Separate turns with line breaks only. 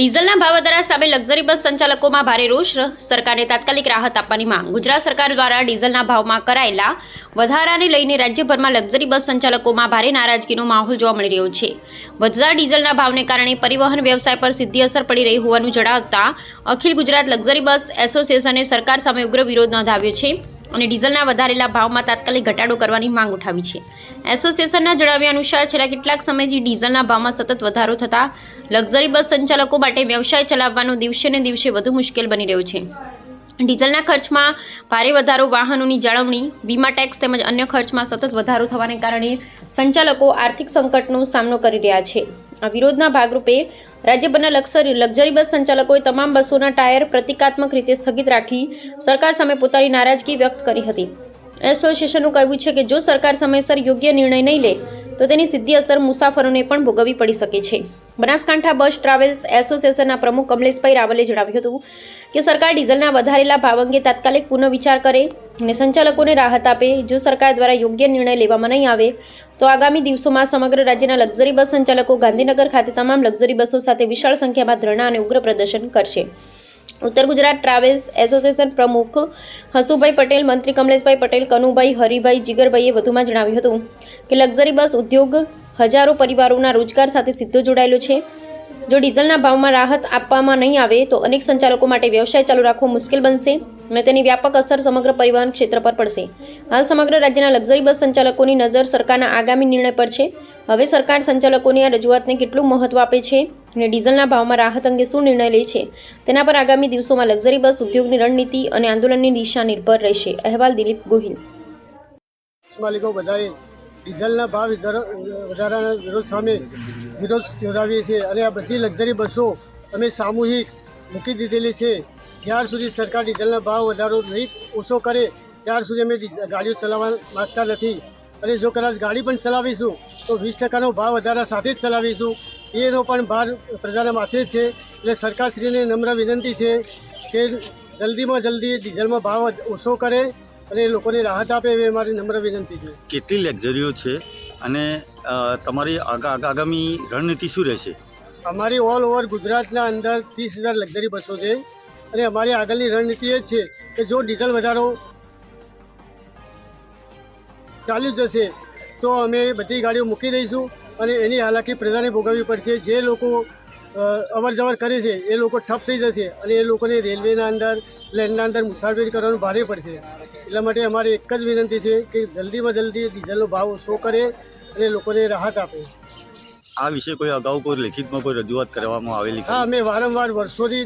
ડીઝલના ભાવ વધારા સામે લક્ઝરી બસ સંચાલકોમાં ભારે રોષ, સરકારને તાત્કાલિક રાહત આપવાની માંગ। ગુજરાત સરકાર દ્વારા ડીઝલના ભાવમાં કરાયેલા વધારાને લઈને રાજ્યભરમાં લક્ઝરી બસ સંચાલકોમાં ભારે નારાજગીનો માહોલ જોવા મળી રહ્યો છે। વધતા ડીઝલના ભાવને કારણે પરિવહન વ્યવસાય પર સીધી અસર પડી રહી હોવાનું જણાવતા અખિલ ગુજરાત લક્ઝરી બસ એસોસિએશને સરકાર સામે ઉગ્ર વિરોધ નોંધાવ્યો છે અને ડીઝલના વધારેલા ભાવમાં તાત્કાલિક ઘટાડો કરવાની માંગ ઉઠાવી છે। એસોસિએશનના જણાવ્યા અનુસાર છેલ્લા કેટલાક સમયથી ડીઝલના ભાવમાં સતત વધારો થતા લક્ઝરી બસ સંચાલકો માટે વ્યવસાય ચલાવવાનો દિવસે ને દિવસે વધુ મુશ્કેલ બની રહ્યો છે। ડીઝલના ખર્ચમાં ભારે વધારો, વાહનોની જાળવણી, વીમા ટેક્સ તેમજ અન્ય ખર્ચમાં સતત વધારો થવાને કારણે સંચાલકો આર્થિક સંકટનો સામનો કરી રહ્યા છે। આ વિરોધના ભાગરૂપે રાજ્યભરના લક્ઝરી બસ સંચાલકોએ તમામ બસોના ટાયર પ્રતિકાત્મક રીતે સ્થગિત રાખી સરકાર સામે પોતાની નારાજગી વ્યક્ત કરી હતી। એસોસિએશનનું કહેવું છે કે જો સરકાર સમયસર યોગ્ય નિર્ણય નહીં લે તો તેની સીધી અસર મુસાફરોને પણ ભોગવવી પડી શકે છે। બનાસકાંઠા બસ ટ્રાવેલ્સ એસોસિએશનના પ્રમુખ કમલેશભાઈ રાવલે જણાવ્યું હતું કે સરકાર ડીઝલના વધારેલા ભાવ અંગે તાત્કાલિક પુનઃવિચાર કરે અને સંચાલકોને રાહત આપે। જો સરકાર દ્વારા યોગ્ય નિર્ણય લેવામાં નહીં આવે તો આગામી દિવસોમાં સમગ્ર રાજ્યના લક્ઝરી બસ સંચાલકો ગાંધીનગર ખાતે તમામ લક્ઝરી બસો સાથે વિશાળ સંખ્યામાં ધરણા અને ઉગ્ર પ્રદર્શન કરશે। ઉત્તર ગુજરાત ટ્રાવેલ્સ એસોસિએશન પ્રમુખ હસુભાઈ પટેલ, મંત્રી કમલેશભાઈ પટેલ, કનુભાઈ, હરિભાઈ, જીગરભાઈએ વધુમાં જણાવ્યું હતું કે લક્ઝરી બસ ઉદ્યોગ હજારો પરિવારોના રોજગાર સાથે સીધો જોડાયેલો છે। જો ડીઝલના ભાવમાં રાહત આપવામાં નહીં આવે તો અનેક સંચાલકો માટે વ્યવસાય ચાલુ રાખવો મુશ્કેલ બનશે અને તેની વ્યાપક અસર સમગ્ર પરિવહન ક્ષેત્ર પર પડશે। હાલ સમગ્ર રાજ્યના લક્ઝરી બસ સંચાલકોની નજર સરકારના આગામી નિર્ણય પર છે। હવે સરકાર સંચાલકોની આ રજૂઆતને કેટલું મહત્વ આપે છે અને ડીઝલના ભાવમાં રાહત અંગે શું નિર્ણય લે છે તેના પર આગામી દિવસોમાં લક્ઝરી બસ ઉદ્યોગની રણનીતિ અને આંદોલનની દિશા નિર્ભર રહેશે। અહેવાલ દિલીપ ગોહિલ।
માલિકો બધાએ ડીઝલના ભાવ વધારાના વિરોધ સામે વિરોધ નોંધાવીએ છીએ અને આ બધી લક્ઝરી બસો અમે સામૂહિક મૂકી દીધેલી છે। જ્યાર સુધી સરકાર ડીઝલના ભાવ વધારો નહીં ઓછો કરે ત્યાર સુધી અમે ગાડીઓ ચલાવવા માગતા નથી અને જો કદાચ ગાડી પણ ચલાવીશું તો 20% ભાવ વધારા સાથે જ ચલાવીશું। એનો પણ ભાર પ્રજાના માથે જ છે। એટલે સરકારશ્રીને નમ્ર વિનંતી છે કે જલ્દીમાં જલ્દી ડીઝલમાં ભાવ ઓછો કરે અને લોકોને રાહત આપે એવી અમારી નમ્ર વિનંતી છે।
કેટલી લક્ઝરીઓ છે અને તમારી આગામી રણનીતિ શું રહેશે?
અમારી ઓલ ઓવર ગુજરાતના અંદર 30,000 લક્ઝરી બસો છે અને અમારી આગળની રણનીતિ એ જ છે કે જો ડીઝલ વધારો ચાલી જશે તો અમે બધી ગાડીઓ મૂકી દઈશું અને એની હાલાકી પ્રજાને ભોગવવી પડશે। જે લોકો અવર જવર કરે છે એ લોકો ઠપ થઈ જશે અને એ લોકોને રેલવેના અંદર, પ્લેનના અંદર મુસાફરી કરવાનું ભારે પડશે। એટલા માટે અમારી એક જ વિનંતી છે કે જલ્દીમાં જલ્દી ડીઝલનો ભાવ ઓછો કરે અને લોકોને રાહત આપે।
આ વિશે કોઈ અગાઉ કોઈ લેખિતમાં કોઈ રજૂઆત કરવામાં આવેલી?
હા, અમે વારંવાર વર્ષોથી